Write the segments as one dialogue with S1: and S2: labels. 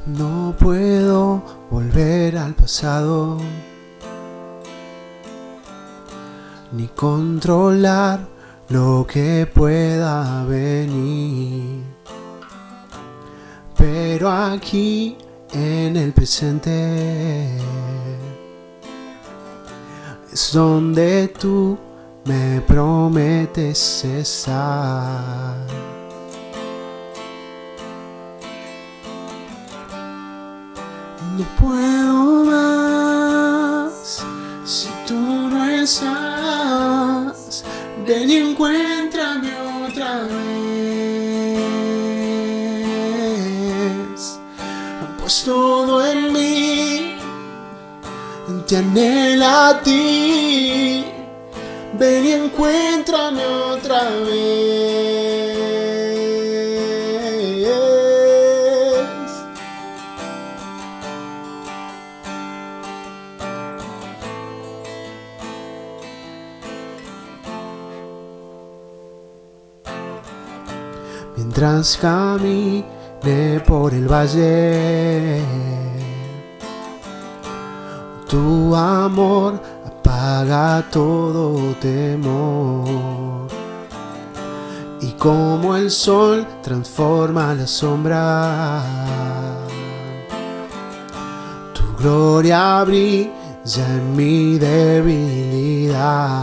S1: No puedo volver al pasado, ni controlar lo que pueda venir. Pero aquí en el presente es donde tú me prometes estar. No puedo más si tú no estás. Ven y encuéntrame otra vez. Pues todo en mí te anhela a ti. Ven y encuéntrame otra vez. Mientras camine por el valle, tu amor apaga todo temor. Y como el sol transforma la sombra, tu gloria brilla en mi debilidad.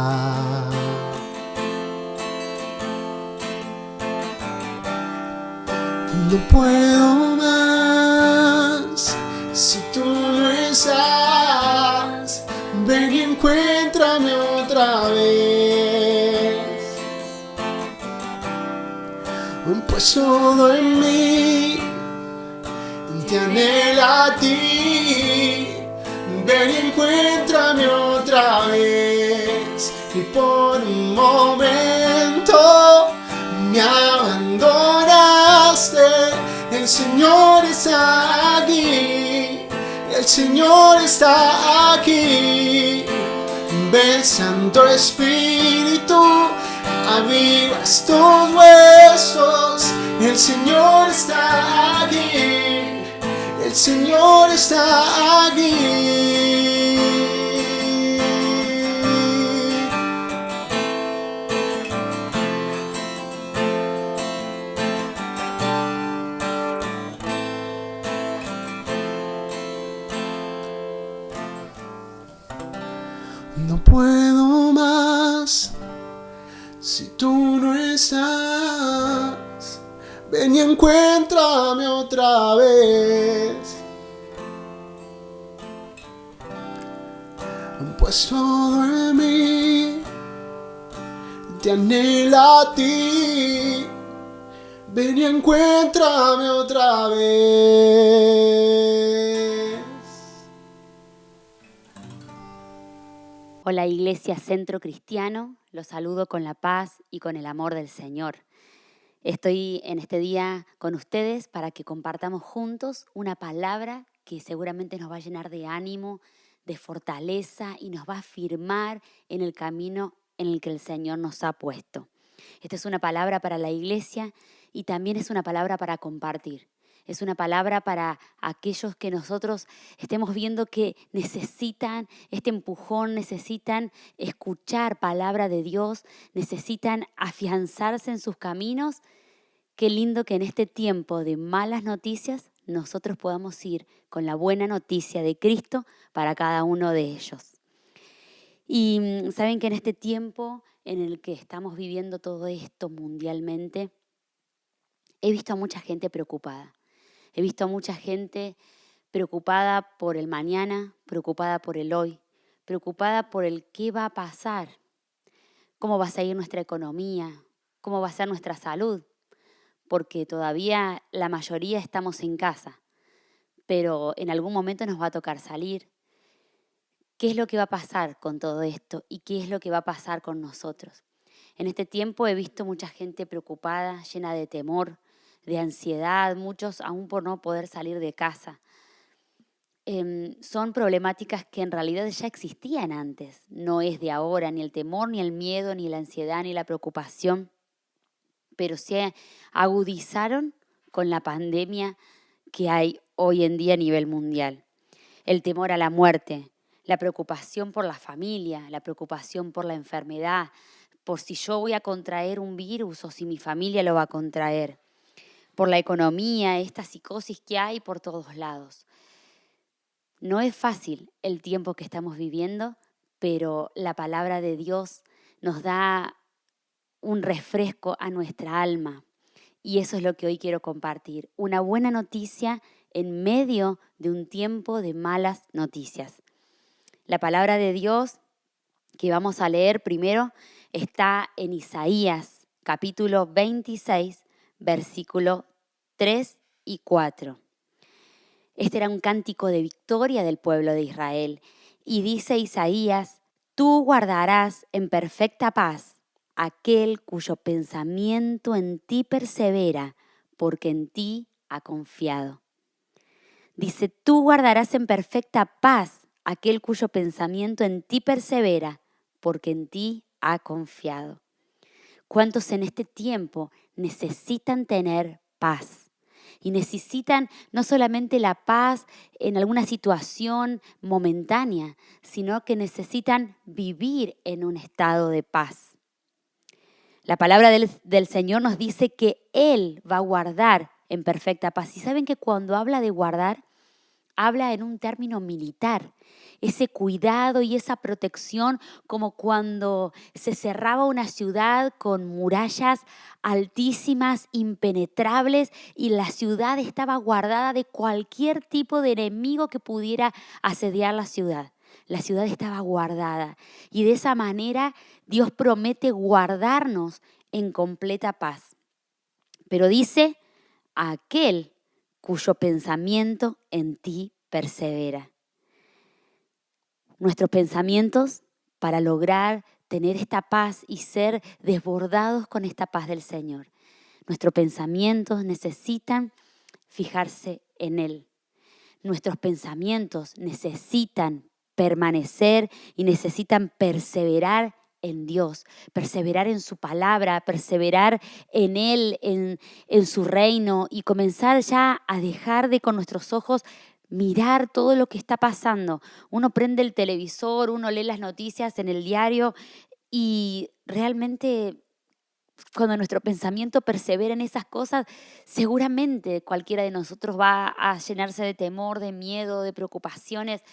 S1: No puedo más si tú no estás. Ven y encuéntrame otra vez. Pues todo en mí te anhela a ti. Ven y encuéntrame otra vez. Y por un momento me abandonaste. El Señor está aquí. El Señor está aquí. Ven, Santo Espíritu, aviva estos huesos. El Señor está aquí. El Señor está aquí. No puedo más si tú no estás. Ven y encuéntrame otra vez. Pues todo en mí te anhela a ti. Ven y encuéntrame otra vez.
S2: Hola Iglesia Centro Cristiano, los saludo con la paz y con el amor del Señor. Estoy en este día con ustedes para que compartamos juntos una palabra que seguramente nos va a llenar de ánimo, de fortaleza y nos va a afirmar en el camino en el que el Señor nos ha puesto. Esta es una palabra para la Iglesia y también es una palabra para compartir. Es una palabra para aquellos que nosotros estemos viendo que necesitan este empujón, necesitan escuchar palabra de Dios, necesitan afianzarse en sus caminos. Qué lindo que en este tiempo de malas noticias nosotros podamos ir con la buena noticia de Cristo para cada uno de ellos. Y saben que en este tiempo en el que estamos viviendo todo esto mundialmente, he visto a mucha gente preocupada. He visto a mucha gente preocupada por el mañana, preocupada por el hoy, preocupada por el qué va a pasar, cómo va a seguir nuestra economía, cómo va a ser nuestra salud, porque todavía la mayoría estamos en casa, pero en algún momento nos va a tocar salir. ¿Qué es lo que va a pasar con todo esto y qué es lo que va a pasar con nosotros? En este tiempo he visto mucha gente preocupada, llena de temor, de ansiedad, muchos aún por no poder salir de casa. Son problemáticas que en realidad ya existían antes. No es de ahora, ni el temor, ni el miedo, ni la ansiedad, ni la preocupación, pero se agudizaron con la pandemia que hay hoy en día a nivel mundial. El temor a la muerte, la preocupación por la familia, la preocupación por la enfermedad, por si yo voy a contraer un virus o si mi familia lo va a contraer, por la economía, esta psicosis que hay por todos lados. No es fácil el tiempo que estamos viviendo, pero la palabra de Dios nos da un refresco a nuestra alma. Y eso es lo que hoy quiero compartir. Una buena noticia en medio de un tiempo de malas noticias. La palabra de Dios que vamos a leer primero está en Isaías, capítulo 26, versículos 3 y 4. Este era un cántico de victoria del pueblo de Israel. Y dice Isaías, tú guardarás en perfecta paz aquel cuyo pensamiento en ti persevera, porque en ti ha confiado. Dice, tú guardarás en perfecta paz aquel cuyo pensamiento en ti persevera, porque en ti ha confiado. ¿Cuántos en este tiempo necesitan tener paz? Y necesitan no solamente la paz en alguna situación momentánea, sino que necesitan vivir en un estado de paz. La palabra del Señor nos dice que Él va a guardar en perfecta paz. Y saben que cuando habla de guardar, habla en un término militar, ese cuidado y esa protección como cuando se cerraba una ciudad con murallas altísimas, impenetrables, y la ciudad estaba guardada de cualquier tipo de enemigo que pudiera asediar la ciudad. La ciudad estaba guardada y de esa manera Dios promete guardarnos en completa paz. Pero dice, aquel cuyo pensamiento en ti persevera. Nuestros pensamientos, para lograr tener esta paz y ser desbordados con esta paz del Señor, nuestros pensamientos necesitan fijarse en Él. Nuestros pensamientos necesitan permanecer y necesitan perseverar en Dios, perseverar en su palabra, perseverar en Él, en su reino, y comenzar ya a dejar de con nuestros ojos mirar todo lo que está pasando. Uno prende el televisor, uno lee las noticias en el diario y realmente cuando nuestro pensamiento persevera en esas cosas, seguramente cualquiera de nosotros va a llenarse de temor, de miedo, de preocupaciones.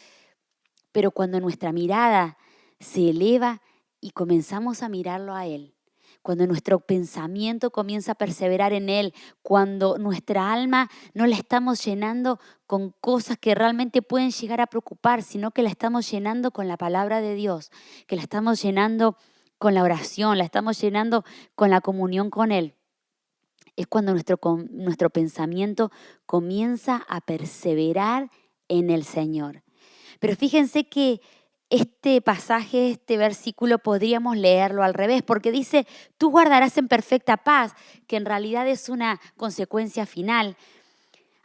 S2: Pero cuando nuestra mirada se eleva y comenzamos a mirarlo a Él, cuando nuestro pensamiento comienza a perseverar en Él, cuando nuestra alma no la estamos llenando con cosas que realmente pueden llegar a preocupar, sino que la estamos llenando con la palabra de Dios, que la estamos llenando con la oración, la estamos llenando con la comunión con Él, es cuando nuestro pensamiento comienza a perseverar en el Señor. Pero fíjense que este pasaje, este versículo, podríamos leerlo al revés, porque dice, tú guardarás en perfecta paz, que en realidad es una consecuencia final,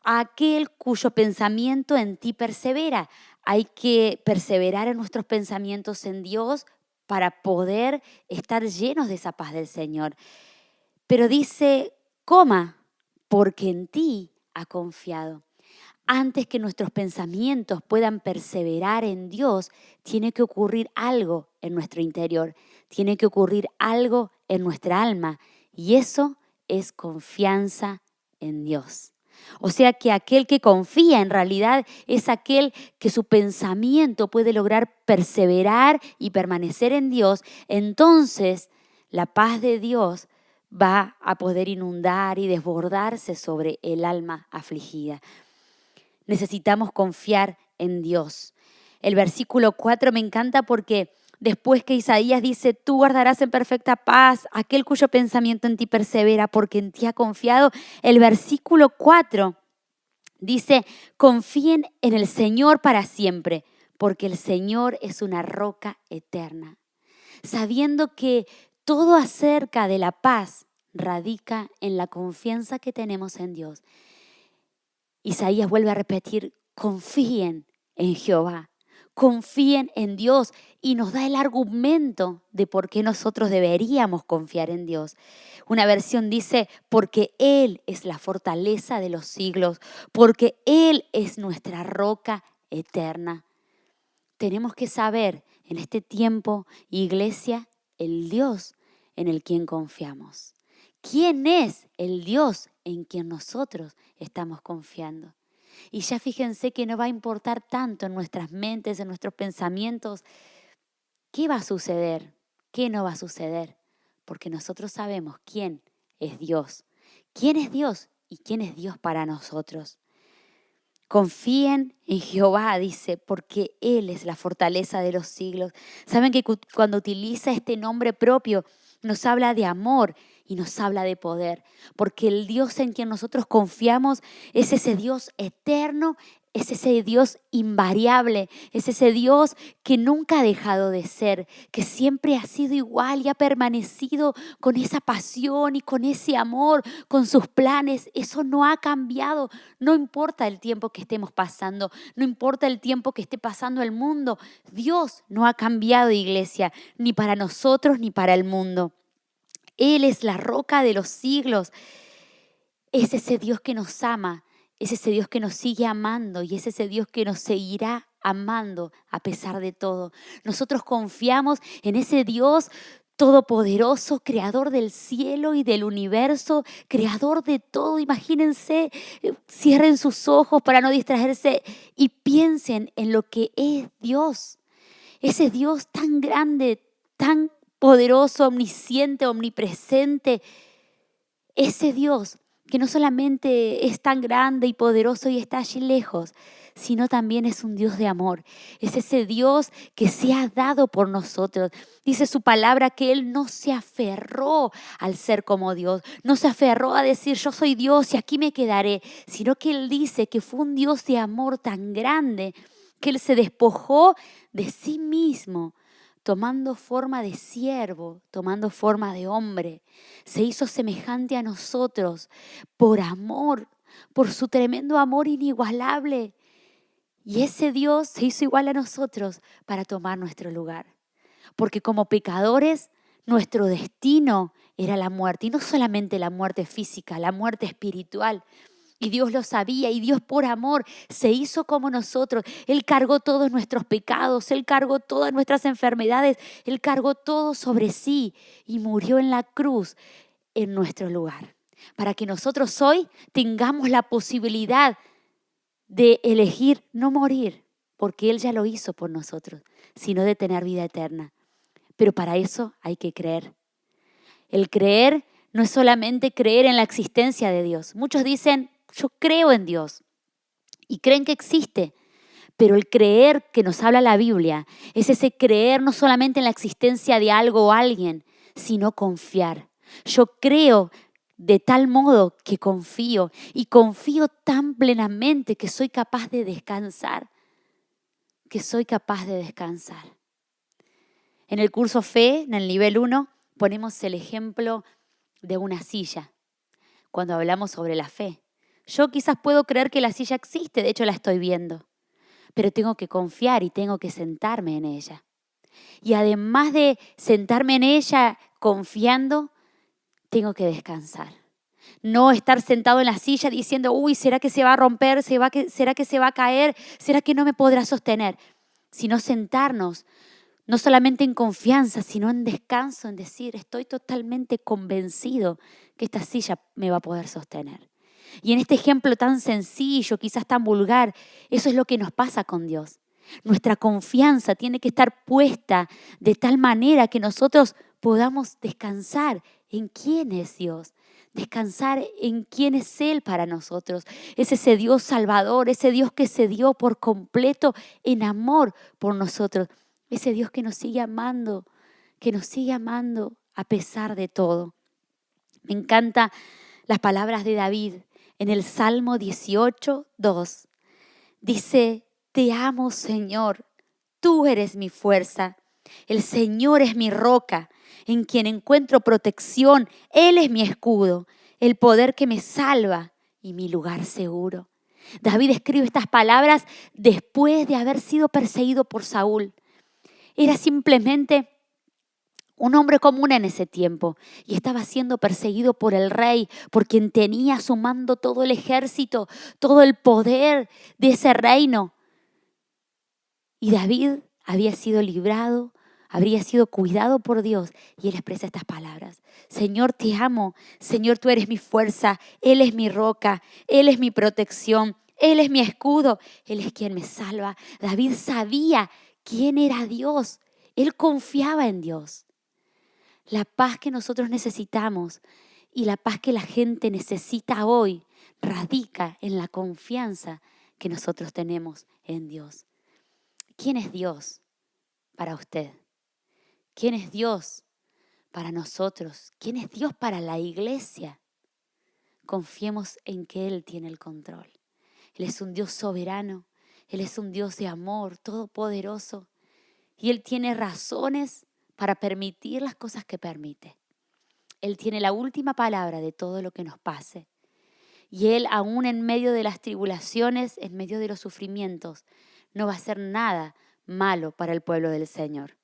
S2: a aquel cuyo pensamiento en ti persevera. Hay que perseverar en nuestros pensamientos en Dios para poder estar llenos de esa paz del Señor. Pero dice, porque en ti ha confiado. Antes que nuestros pensamientos puedan perseverar en Dios, tiene que ocurrir algo en nuestro interior, tiene que ocurrir algo en nuestra alma, y eso es confianza en Dios. O sea que aquel que confía en realidad es aquel que su pensamiento puede lograr perseverar y permanecer en Dios. Entonces la paz de Dios va a poder inundar y desbordarse sobre el alma afligida. Necesitamos confiar en Dios. El versículo 4 me encanta porque después que Isaías dice, tú guardarás en perfecta paz aquel cuyo pensamiento en ti persevera, porque en ti ha confiado, el versículo 4 dice, confíen en el Señor para siempre, porque el Señor es una roca eterna. Sabiendo que todo acerca de la paz radica en la confianza que tenemos en Dios. Isaías vuelve a repetir, confíen en Jehová, Confíen en Dios y nos da el argumento de por qué nosotros deberíamos confiar en Dios. Una versión dice, porque Él es la fortaleza de los siglos, porque Él es nuestra roca eterna. Tenemos que saber en este tiempo, iglesia, el Dios en el quien confiamos. ¿Quién es el Dios en quien nosotros estamos confiando? Y ya fíjense que no va a importar tanto en nuestras mentes, en nuestros pensamientos, qué va a suceder, qué no va a suceder, porque nosotros sabemos quién es Dios. ¿Quién es Dios y quién es Dios para nosotros? Confíen en Jehová, dice, porque Él es la fortaleza de los siglos. Saben que cuando utiliza este nombre propio, nos habla de amor y nos habla de poder, porque el Dios en quien nosotros confiamos es ese Dios eterno, es ese Dios invariable, es ese Dios que nunca ha dejado de ser, que siempre ha sido igual y ha permanecido con esa pasión y con ese amor, con sus planes. Eso no ha cambiado, no importa el tiempo que estemos pasando, no importa el tiempo que esté pasando el mundo. Dios no ha cambiado, iglesia, ni para nosotros ni para el mundo. Él es la roca de los siglos. Es ese Dios que nos ama, es ese Dios que nos sigue amando y es ese Dios que nos seguirá amando a pesar de todo. Nosotros confiamos en ese Dios todopoderoso, creador del cielo y del universo, creador de todo. Imagínense, cierren sus ojos para no distraerse y piensen en lo que es Dios. Ese Dios tan grande, tan poderoso, omnisciente, omnipresente. Ese Dios que no solamente es tan grande y poderoso y está allí lejos, sino también es un Dios de amor. Es ese Dios que se ha dado por nosotros. Dice su palabra que Él no se aferró al ser como Dios, no se aferró a decir yo soy Dios y aquí me quedaré, sino que Él dice que fue un Dios de amor tan grande que Él se despojó de sí mismo, tomando forma de siervo, tomando forma de hombre. Se hizo semejante a nosotros por amor, por su tremendo amor inigualable. Y ese Dios se hizo igual a nosotros para tomar nuestro lugar. Porque como pecadores, nuestro destino era la muerte. Y no solamente la muerte física, la muerte espiritual. Y Dios lo sabía y Dios por amor se hizo como nosotros. Él cargó todos nuestros pecados, Él cargó todas nuestras enfermedades, Él cargó todo sobre sí y murió en la cruz en nuestro lugar. Para que nosotros hoy tengamos la posibilidad de elegir no morir, porque Él ya lo hizo por nosotros, sino de tener vida eterna. Pero para eso hay que creer. El creer no es solamente creer en la existencia de Dios. Muchos dicen, yo creo en Dios y creen que existe, pero el creer que nos habla la Biblia es ese creer no solamente en la existencia de algo o alguien, sino confiar. Yo creo de tal modo que confío y confío tan plenamente que soy capaz de descansar, En el curso Fe, en el nivel 1, ponemos el ejemplo de una silla cuando hablamos sobre la fe. Yo quizás puedo creer que la silla existe, de hecho la estoy viendo, pero tengo que confiar y tengo que sentarme en ella. Y además de sentarme en ella confiando, tengo que descansar. No estar sentado en la silla diciendo, uy, ¿será que se va a romper? ¿Será que se va a caer? ¿Será que no me podrá sostener? Sino sentarnos, no solamente en confianza, sino en descanso, en decir, estoy totalmente convencido que esta silla me va a poder sostener. Y en este ejemplo tan sencillo, quizás tan vulgar, eso es lo que nos pasa con Dios. Nuestra confianza tiene que estar puesta de tal manera que nosotros podamos descansar en quién es Dios, descansar en quién es Él para nosotros. Es ese Dios salvador, ese Dios que se dio por completo en amor por nosotros, ese Dios que nos sigue amando a pesar de todo. Me encantan las palabras de David. En el Salmo 18, 2, dice, te amo, Señor, tú eres mi fuerza. El Señor es mi roca, en quien encuentro protección. Él es mi escudo, el poder que me salva y mi lugar seguro. David escribe estas palabras después de haber sido perseguido por Saúl. Era simplemente un hombre común en ese tiempo y estaba siendo perseguido por el rey, por quien tenía a su mando todo el ejército, todo el poder de ese reino. Y David había sido librado, habría sido cuidado por Dios, y él expresa estas palabras: Señor, te amo. Señor, tú eres mi fuerza. Él es mi roca. Él es mi protección. Él es mi escudo. Él es quien me salva. David sabía quién era Dios. Él confiaba en Dios. La paz que nosotros necesitamos y la paz que la gente necesita hoy radica en la confianza que nosotros tenemos en Dios. ¿Quién es Dios para usted? ¿Quién es Dios para nosotros? ¿Quién es Dios para la iglesia? Confiemos en que Él tiene el control. Él es un Dios soberano. Él es un Dios de amor, todopoderoso. Y Él tiene razones para permitir las cosas que permite. Él tiene la última palabra de todo lo que nos pase. Y Él, aún en medio de las tribulaciones, en medio de los sufrimientos, no va a hacer nada malo para el pueblo del Señor.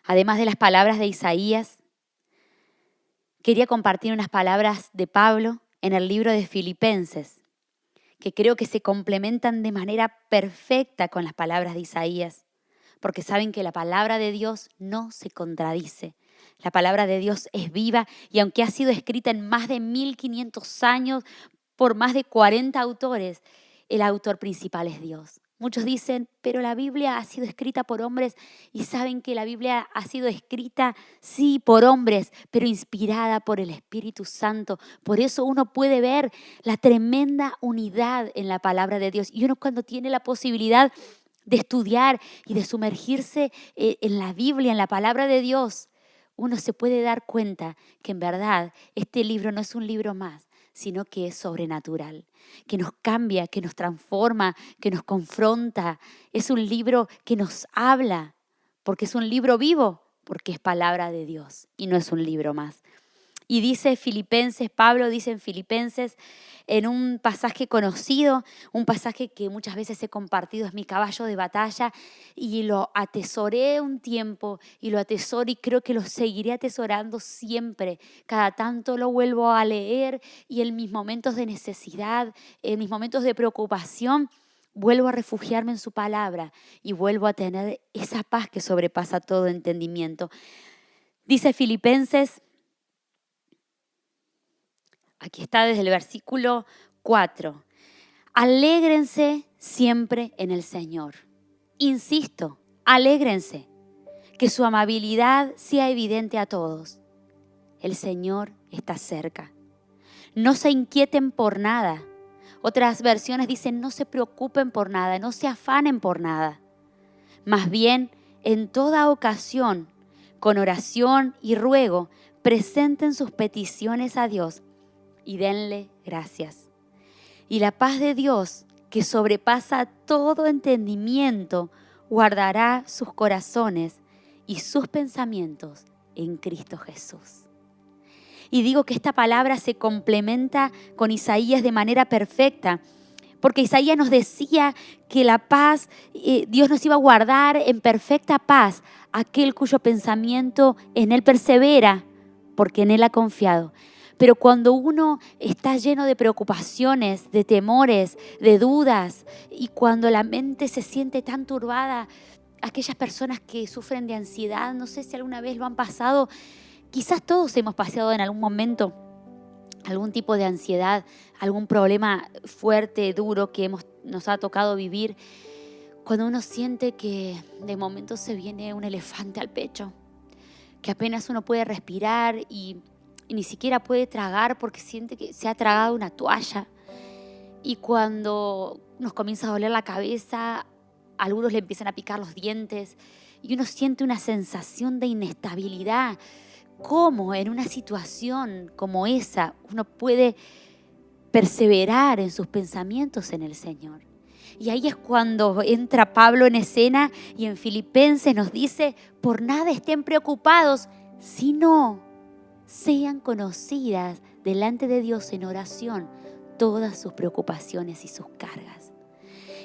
S2: Además de las palabras de Isaías, quería compartir unas palabras de Pablo en el libro de Filipenses, que creo que se complementan de manera perfecta con las palabras de Isaías, porque saben que la palabra de Dios no se contradice. La palabra de Dios es viva y aunque ha sido escrita en más de 1500 años por más de 40 autores, el autor principal es Dios. Muchos dicen, pero la Biblia ha sido escrita por hombres, y saben que la Biblia ha sido escrita, sí, por hombres, pero inspirada por el Espíritu Santo. Por eso uno puede ver la tremenda unidad en la palabra de Dios. Y uno, cuando tiene la posibilidad de estudiar y de sumergirse en la Biblia, en la palabra de Dios, uno se puede dar cuenta que en verdad este libro no es un libro más, sino que es sobrenatural, que nos cambia, que nos transforma, que nos confronta. Es un libro que nos habla, porque es un libro vivo, porque es palabra de Dios y no es un libro más. Y dice Filipenses, Pablo dice en Filipenses, en un pasaje conocido, un pasaje que muchas veces he compartido, es mi caballo de batalla, y lo atesoré un tiempo y lo atesoro y creo que lo seguiré atesorando siempre. Cada tanto lo vuelvo a leer y en mis momentos de necesidad, en mis momentos de preocupación, vuelvo a refugiarme en su palabra y vuelvo a tener esa paz que sobrepasa todo entendimiento. Dice Filipenses, aquí está desde el versículo 4. Alégrense siempre en el Señor. Insisto, alégrense. Que su amabilidad sea evidente a todos. El Señor está cerca. No se inquieten por nada. Otras versiones dicen, no se preocupen por nada, no se afanen por nada. Más bien, en toda ocasión, con oración y ruego, presenten sus peticiones a Dios y denle gracias. Y la paz de Dios, que sobrepasa todo entendimiento, guardará sus corazones y sus pensamientos en Cristo Jesús. Y digo que esta palabra se complementa con Isaías de manera perfecta, porque Isaías nos decía que la paz, Dios nos iba a guardar en perfecta paz aquel cuyo pensamiento en Él persevera, porque en Él ha confiado. Pero cuando uno está lleno de preocupaciones, de temores, de dudas, y cuando la mente se siente tan turbada, aquellas personas que sufren de ansiedad, no sé si alguna vez lo han pasado, quizás todos hemos pasado en algún momento algún tipo de ansiedad, algún problema fuerte, duro que nos ha tocado vivir, cuando uno siente que de momento se viene un elefante al pecho, que apenas uno puede respirar y ni siquiera puede tragar porque siente que se ha tragado una toalla. Y cuando nos comienza a doler la cabeza, a algunos le empiezan a picar los dientes y uno siente una sensación de inestabilidad. ¿Cómo en una situación como esa uno puede perseverar en sus pensamientos en el Señor? Y ahí es cuando entra Pablo en escena y en Filipenses nos dice, por nada estén preocupados, sino sean conocidas delante de Dios en oración todas sus preocupaciones y sus cargas.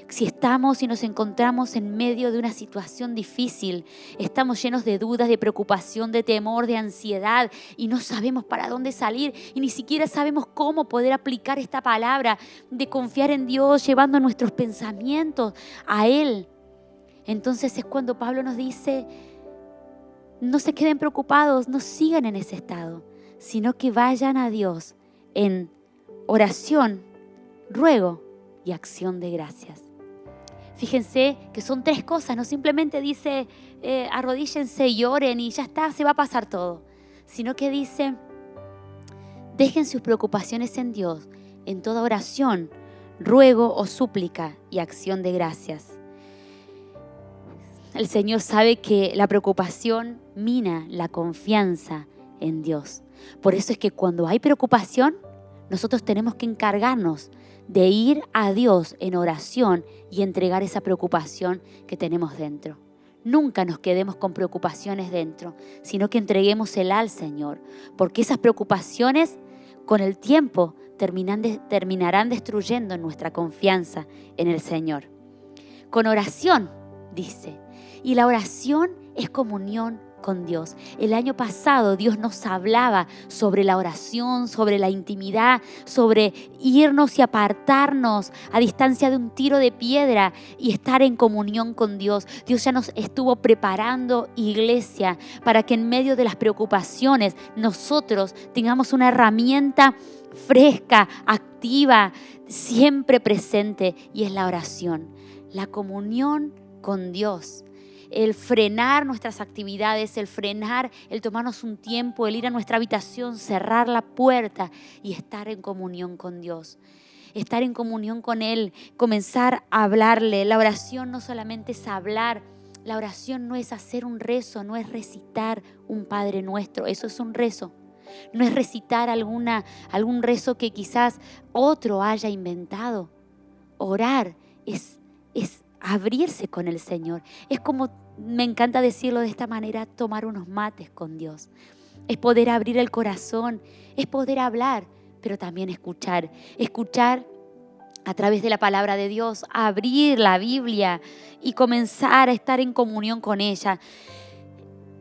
S2: Si estamos y nos encontramos en medio de una situación difícil, estamos llenos de dudas, de preocupación, de temor, de ansiedad y no sabemos para dónde salir y ni siquiera sabemos cómo poder aplicar esta palabra de confiar en Dios, llevando nuestros pensamientos a Él. Entonces es cuando Pablo nos dice, no se queden preocupados, no sigan en ese estado, sino que vayan a Dios en oración, ruego y acción de gracias. Fíjense que son 3 cosas, no simplemente dice arrodíllense y oren y ya está, se va a pasar todo, sino que dice dejen sus preocupaciones en Dios, en toda oración, ruego o súplica y acción de gracias. El Señor sabe que la preocupación mina la confianza en Dios. Por eso es que cuando hay preocupación, nosotros tenemos que encargarnos de ir a Dios en oración y entregar esa preocupación que tenemos dentro. Nunca nos quedemos con preocupaciones dentro, sino que entreguémosela al Señor, porque esas preocupaciones con el tiempo terminarán destruyendo nuestra confianza en el Señor. Con oración, dice, y la oración es comunión con Dios. El año pasado Dios nos hablaba sobre la oración, sobre la intimidad, sobre irnos y apartarnos a distancia de un tiro de piedra y estar en comunión con Dios. Dios ya nos estuvo preparando, iglesia, para que en medio de las preocupaciones nosotros tengamos una herramienta fresca, activa, siempre presente, y es la oración, la comunión con Dios. El frenar nuestras actividades, el frenar, el tomarnos un tiempo, el ir a nuestra habitación, cerrar la puerta y estar en comunión con Dios. Estar en comunión con Él, comenzar a hablarle. La oración no solamente es hablar, la oración no es hacer un rezo, no es recitar un Padre Nuestro, eso es un rezo. No es recitar algún rezo que quizás otro haya inventado. Orar es abrirse con el Señor. Es como, me encanta decirlo de esta manera, tomar unos mates con Dios. Es poder abrir el corazón, es poder hablar, pero también escuchar. Escuchar a través de la palabra de Dios, abrir la Biblia y comenzar a estar en comunión con ella.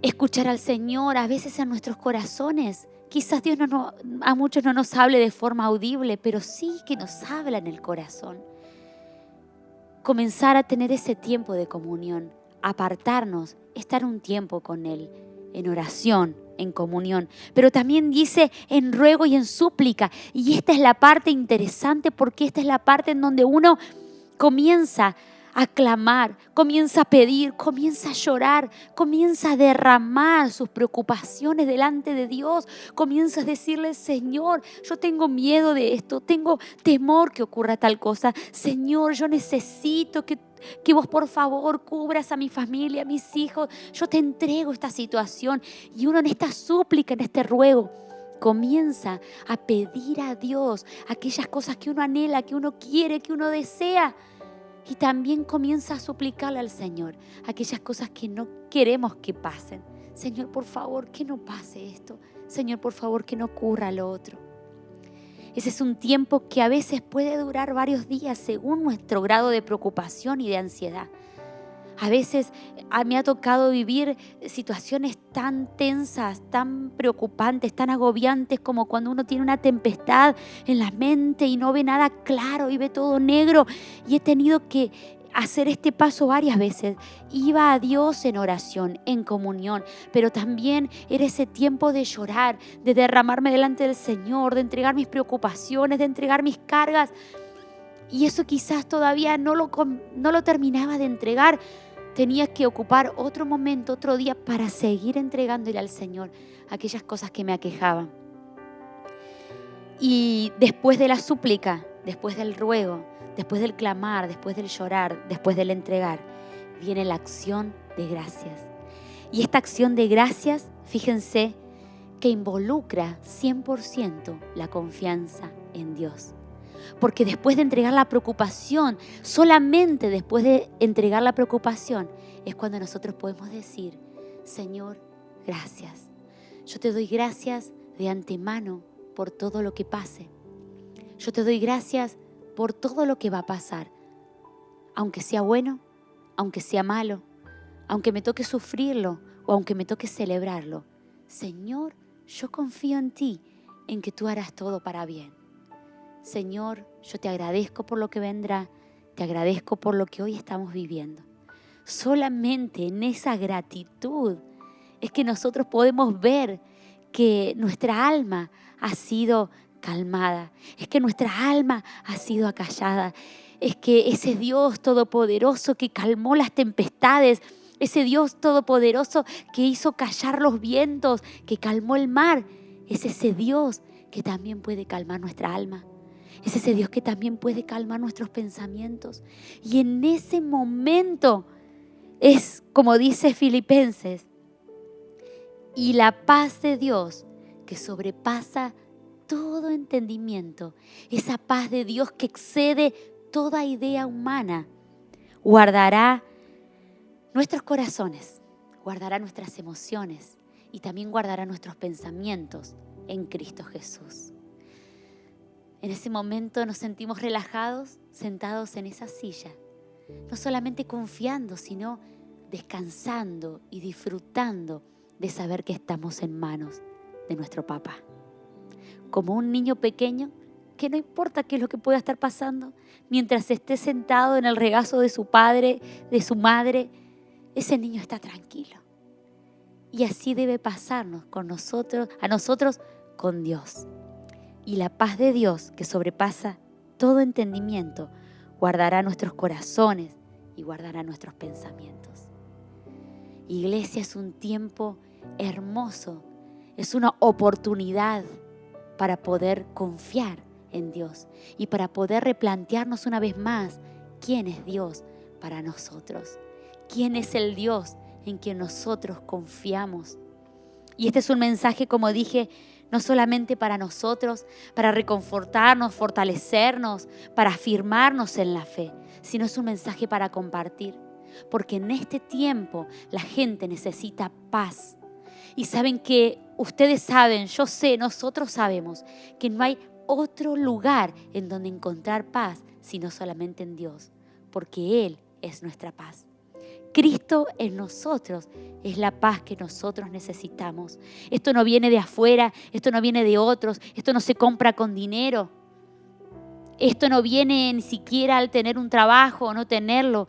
S2: Escuchar al Señor a veces en nuestros corazones. Quizás Dios a muchos no nos hable de forma audible, pero sí que nos habla en el corazón. Comenzar a tener ese tiempo de comunión, apartarnos, estar un tiempo con Él, en oración, en comunión. Pero también dice en ruego y en súplica. Y esta es la parte interesante, porque esta es la parte en donde uno comienza a clamar, comienza a pedir, comienza a llorar, comienza a derramar sus preocupaciones delante de Dios, comienza a decirle: Señor, yo tengo miedo de esto, tengo temor que ocurra tal cosa. Señor, yo necesito que vos por favor cubras a mi familia, a mis hijos. Yo te entrego esta situación. Y uno en esta súplica, en este ruego, comienza a pedir a Dios aquellas cosas que uno anhela, que uno quiere, que uno desea. Y también comienza a suplicarle al Señor aquellas cosas que no queremos que pasen. Señor, por favor, que no pase esto. Señor, por favor, que no ocurra lo otro. Ese es un tiempo que a veces puede durar varios días según nuestro grado de preocupación y de ansiedad. A veces me ha tocado vivir situaciones tan tensas, tan preocupantes, tan agobiantes, como cuando uno tiene una tempestad en la mente y no ve nada claro y ve todo negro. Y he tenido que hacer este paso varias veces. Iba a Dios en oración, en comunión, pero también era ese tiempo de llorar, de derramarme delante del Señor, de entregar mis preocupaciones, de entregar mis cargas. Y eso quizás todavía no lo terminaba de entregar. Tenía que ocupar otro momento, otro día, para seguir entregándole al Señor aquellas cosas que me aquejaban. Y después de la súplica, después del ruego, después del clamar, después del llorar, después del entregar, viene la acción de gracias. Y esta acción de gracias, fíjense, que involucra 100% la confianza en Dios. Porque después de entregar la preocupación, solamente después de entregar la preocupación, es cuando nosotros podemos decir: Señor, gracias. Yo te doy gracias de antemano por todo lo que pase. Yo te doy gracias por todo lo que va a pasar, aunque sea bueno, aunque sea malo, aunque me toque sufrirlo o aunque me toque celebrarlo. Señor, yo confío en ti, en que tú harás todo para bien. Señor, yo te agradezco por lo que vendrá, te agradezco por lo que hoy estamos viviendo. Solamente en esa gratitud es que nosotros podemos ver que nuestra alma ha sido calmada, es que nuestra alma ha sido acallada, es que ese Dios todopoderoso que calmó las tempestades, ese Dios todopoderoso que hizo callar los vientos, que calmó el mar, es ese Dios que también puede calmar nuestra alma. Es ese Dios que también puede calmar nuestros pensamientos. Y en ese momento es como dice Filipenses, y la paz de Dios que sobrepasa todo entendimiento, esa paz de Dios que excede toda idea humana, guardará nuestros corazones, guardará nuestras emociones y también guardará nuestros pensamientos en Cristo Jesús. En ese momento nos sentimos relajados, sentados en esa silla, no solamente confiando, sino descansando y disfrutando de saber que estamos en manos de nuestro papá. Como un niño pequeño que no importa qué es lo que pueda estar pasando, mientras esté sentado en el regazo de su padre, de su madre, ese niño está tranquilo. Y así debe pasarnos a nosotros con Dios. Y la paz de Dios, que sobrepasa todo entendimiento, guardará nuestros corazones y guardará nuestros pensamientos. Iglesia, es un tiempo hermoso, es una oportunidad para poder confiar en Dios y para poder replantearnos una vez más quién es Dios para nosotros, quién es el Dios en quien nosotros confiamos. Y este es un mensaje, como dije, no solamente para nosotros, para reconfortarnos, fortalecernos, para afirmarnos en la fe, sino es un mensaje para compartir. Porque en este tiempo la gente necesita paz. Y saben que, ustedes saben, yo sé, nosotros sabemos que no hay otro lugar en donde encontrar paz, sino solamente en Dios. Porque Él es nuestra paz. Cristo en nosotros es la paz que nosotros necesitamos. Esto no viene de afuera, esto no viene de otros, esto no se compra con dinero. Esto no viene ni siquiera al tener un trabajo o no tenerlo.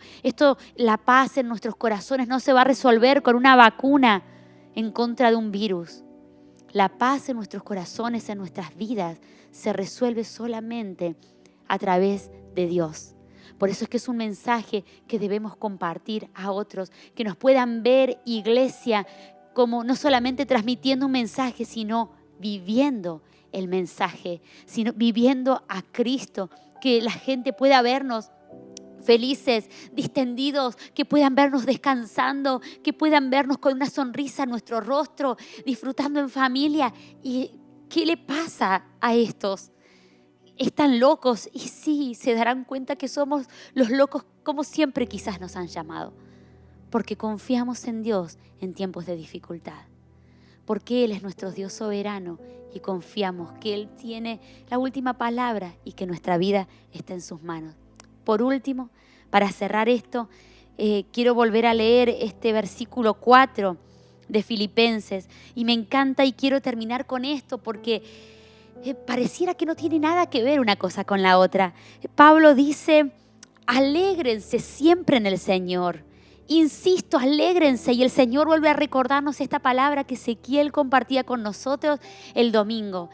S2: La paz en nuestros corazones no se va a resolver con una vacuna en contra de un virus. La paz en nuestros corazones, en nuestras vidas, se resuelve solamente a través de Dios. Por eso es que es un mensaje que debemos compartir a otros, que nos puedan ver, iglesia, como no solamente transmitiendo un mensaje, sino viviendo el mensaje, sino viviendo a Cristo, que la gente pueda vernos felices, distendidos, que puedan vernos descansando, que puedan vernos con una sonrisa en nuestro rostro, disfrutando en familia. ¿Y qué le pasa a estos? Están locos, y sí, se darán cuenta que somos los locos como siempre quizás nos han llamado, porque confiamos en Dios en tiempos de dificultad, porque Él es nuestro Dios soberano y confiamos que Él tiene la última palabra y que nuestra vida está en sus manos. Por último, para cerrar esto, quiero volver a leer este versículo 4 de Filipenses, y me encanta y quiero terminar con esto porque pareciera que no tiene nada que ver una cosa con la otra. Pablo dice, alégrense siempre en el Señor. Insisto, alégrense. Y el Señor vuelve a recordarnos esta palabra que Ezequiel compartía con nosotros el domingo.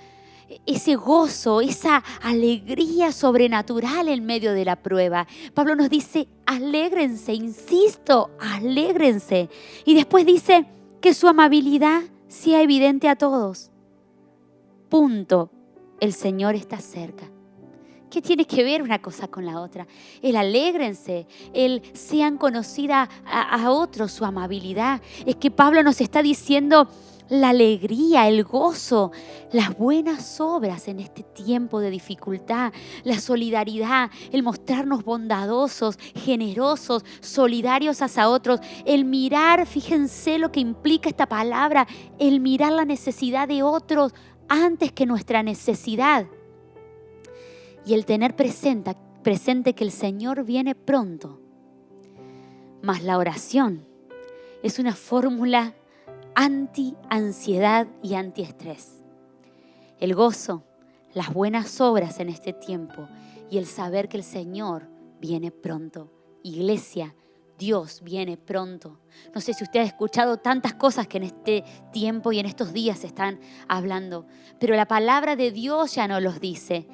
S2: Ese gozo, esa alegría sobrenatural en medio de la prueba. Pablo nos dice, alégrense, insisto, alégrense. Y después dice que su amabilidad sea evidente a todos. Punto. El Señor está cerca. ¿Qué tiene que ver una cosa con la otra? El alégrense, el sean conocida a otros su amabilidad. Es que Pablo nos está diciendo la alegría, el gozo, las buenas obras en este tiempo de dificultad, la solidaridad, el mostrarnos bondadosos, generosos, solidarios hacia otros, el mirar, fíjense lo que implica esta palabra, el mirar la necesidad de otros antes que nuestra necesidad. y el tener presente que el Señor viene pronto. Mas la oración es una fórmula anti-ansiedad y anti-estrés. El gozo, las buenas obras en este tiempo y el saber que el Señor viene pronto. Iglesia, Dios viene pronto. No sé si usted ha escuchado tantas cosas que en este tiempo y en estos días se están hablando, pero la palabra de Dios ya nos los dice.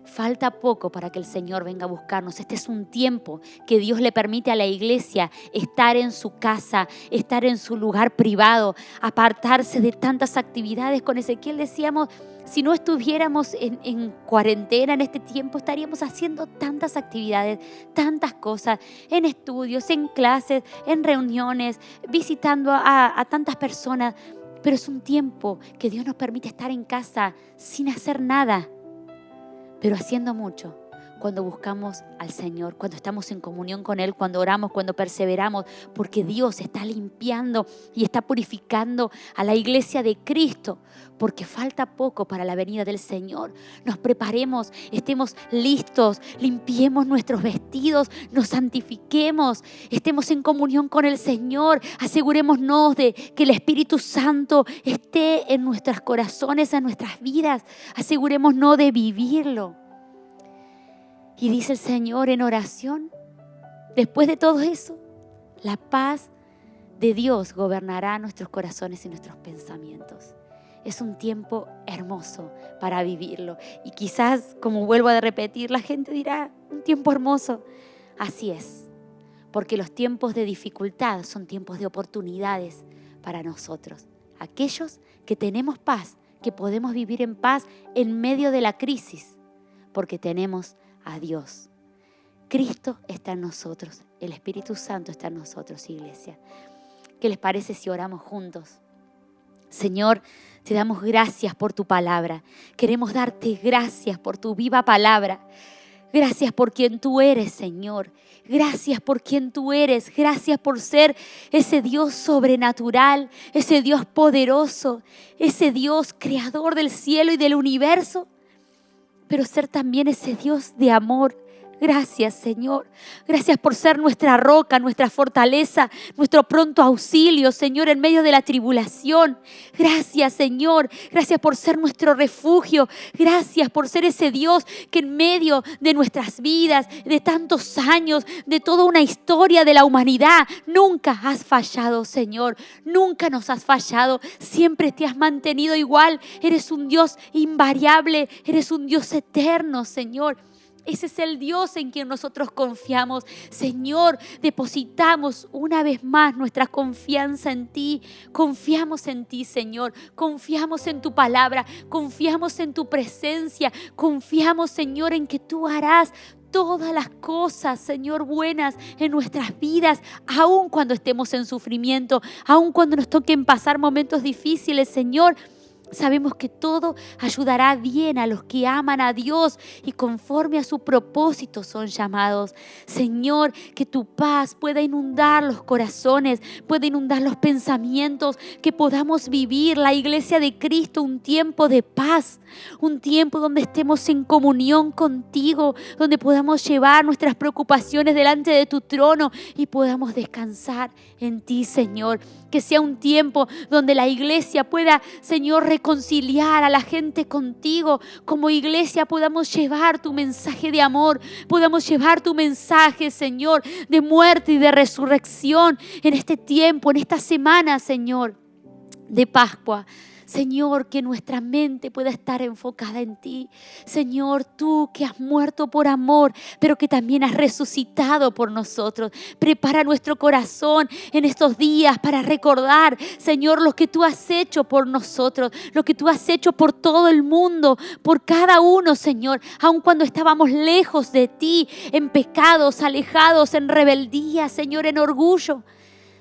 S2: Falta poco para que el Señor venga a buscarnos. Este es un tiempo que Dios le permite a la iglesia estar en su casa, estar en su lugar privado, apartarse de tantas actividades. Con Ezequiel decíamos, si no estuviéramos en cuarentena en este tiempo, estaríamos haciendo tantas actividades, tantas cosas, en estudios, en clases, en reuniones, visitando a tantas personas. Pero es un tiempo que Dios nos permite estar en casa sin hacer nada, pero haciendo mucho, cuando buscamos al Señor, cuando estamos en comunión con Él, cuando oramos, cuando perseveramos, porque Dios está limpiando y está purificando a la iglesia de Cristo, porque falta poco para la venida del Señor. Nos preparemos, estemos listos, limpiemos nuestros vestidos, nos santifiquemos, estemos en comunión con el Señor, asegurémonos de que el Espíritu Santo esté en nuestros corazones, en nuestras vidas, asegurémonos de vivirlo. Y dice el Señor en oración, después de todo eso, la paz de Dios gobernará nuestros corazones y nuestros pensamientos. Es un tiempo hermoso para vivirlo. Y quizás, como vuelvo a repetir, la gente dirá, un tiempo hermoso. Así es, porque los tiempos de dificultad son tiempos de oportunidades para nosotros. Aquellos que tenemos paz, que podemos vivir en paz en medio de la crisis, porque tenemos a Dios. Cristo está en nosotros, el Espíritu Santo está en nosotros, iglesia. ¿Qué les parece si oramos juntos? Señor, te damos gracias por tu palabra. Queremos darte gracias por tu viva palabra. Gracias por quien tú eres, Señor. Gracias por quien tú eres. Gracias por ser ese Dios sobrenatural, ese Dios poderoso, ese Dios creador del cielo y del universo, pero ser también ese Dios de amor. Gracias, Señor. Gracias por ser nuestra roca, nuestra fortaleza, nuestro pronto auxilio, Señor, en medio de la tribulación. Gracias, Señor. Gracias por ser nuestro refugio. Gracias por ser ese Dios que en medio de nuestras vidas, de tantos años, de toda una historia de la humanidad, nunca has fallado, Señor. Nunca nos has fallado. Siempre te has mantenido igual. Eres un Dios invariable. Eres un Dios eterno, Señor. Ese es el Dios en quien nosotros confiamos. Señor, depositamos una vez más nuestra confianza en ti. Confiamos en ti, Señor. Confiamos en tu palabra. Confiamos en tu presencia. Confiamos, Señor, en que tú harás todas las cosas, Señor, buenas en nuestras vidas, aun cuando estemos en sufrimiento, aun cuando nos toquen pasar momentos difíciles, Señor. Sabemos que todo ayudará bien a los que aman a Dios y conforme a su propósito son llamados. Señor, que tu paz pueda inundar los corazones, pueda inundar los pensamientos, que podamos vivir la iglesia de Cristo un tiempo de paz, un tiempo donde estemos en comunión contigo, donde podamos llevar nuestras preocupaciones delante de tu trono y podamos descansar en ti, Señor. Que sea un tiempo donde la iglesia pueda, Señor, reconciliar a la gente contigo. Como iglesia podamos llevar tu mensaje de amor, podamos llevar tu mensaje, Señor, de muerte y de resurrección en este tiempo, en esta semana, Señor, de Pascua. Señor, que nuestra mente pueda estar enfocada en ti. Señor, tú que has muerto por amor, pero que también has resucitado por nosotros. Prepara nuestro corazón en estos días para recordar, Señor, lo que tú has hecho por nosotros, lo que tú has hecho por todo el mundo, por cada uno, Señor, aun cuando estábamos lejos de ti, en pecados, alejados, en rebeldía, Señor, en orgullo.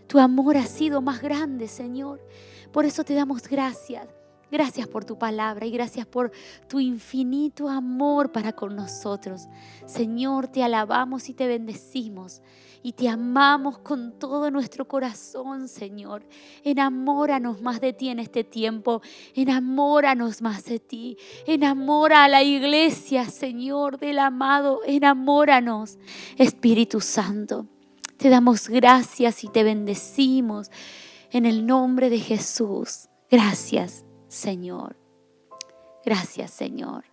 S2: Tu amor ha sido más grande, Señor. Por eso te damos gracias. Gracias por tu palabra y gracias por tu infinito amor para con nosotros. Señor, te alabamos y te bendecimos y te amamos con todo nuestro corazón, Señor. Enamóranos más de ti en este tiempo. Enamóranos más de ti. Enamora a la iglesia, Señor, del amado. Enamóranos, Espíritu Santo. Te damos gracias y te bendecimos en el nombre de Jesús. Gracias, Señor. Gracias, Señor.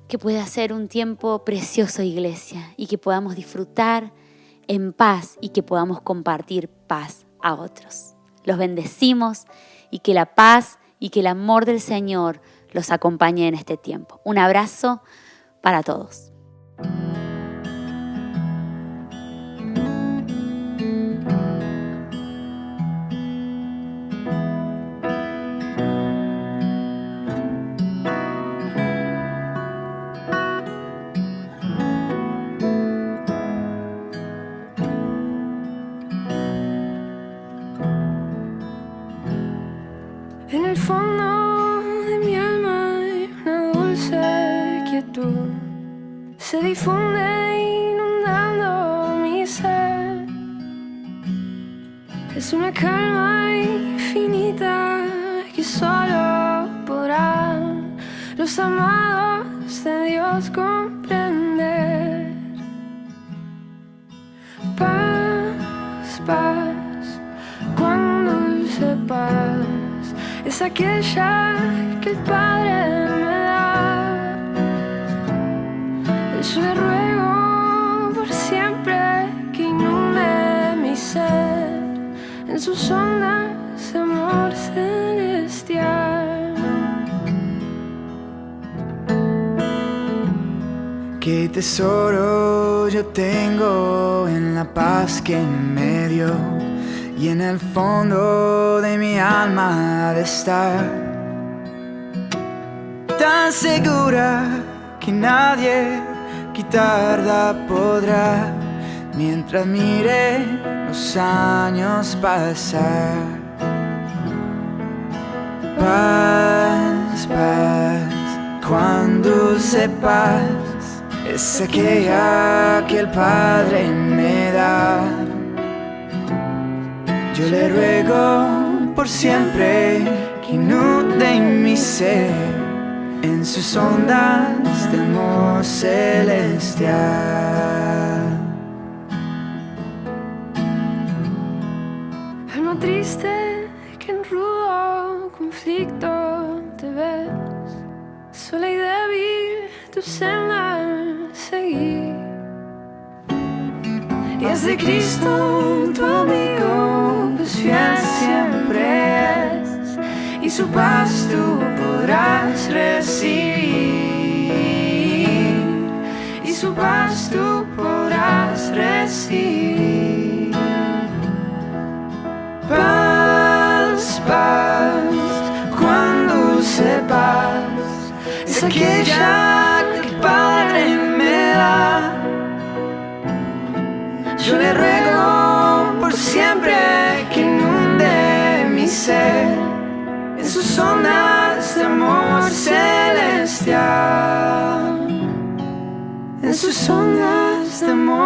S2: Que pueda ser un tiempo precioso, iglesia, y que podamos disfrutar en paz y que podamos compartir paz a otros. Los bendecimos y que la paz y que el amor del Señor los acompañe en este tiempo. Un abrazo para todos.
S3: En el fondo de mi alma hay una dulce quietud, se difunde inundando mi ser. Es una calma infinita que solo podrán los amados de Dios comprender. Paz, paz, cuán dulce paz es aquella que el Padre me da. Yo le ruego por siempre que inunde mi ser en sus ondas de amor celestial.
S4: Qué tesoro yo tengo en la paz que me dio, y en el fondo de mi alma ha de estar tan segura que nadie quitarla podrá, mientras mire los años pasar. Paz, paz, cuán dulce paz es aquella que el Padre me da. Yo le ruego por siempre que inunde mi ser en sus ondas de amor celestial.
S3: Alma triste que en rudo conflicto te ves, sola y débil tu senda seguir. Y es de Cristo tu amigo, pues fiel siempre es, y su paz tú podrás recibir, y su paz tú podrás recibir. Paz, paz, cuán dulce paz es aquella que el Padre me da. Yo le ruego por siempre que inunde mi ser en sus ondas de amor celestial, en sus ondas de amor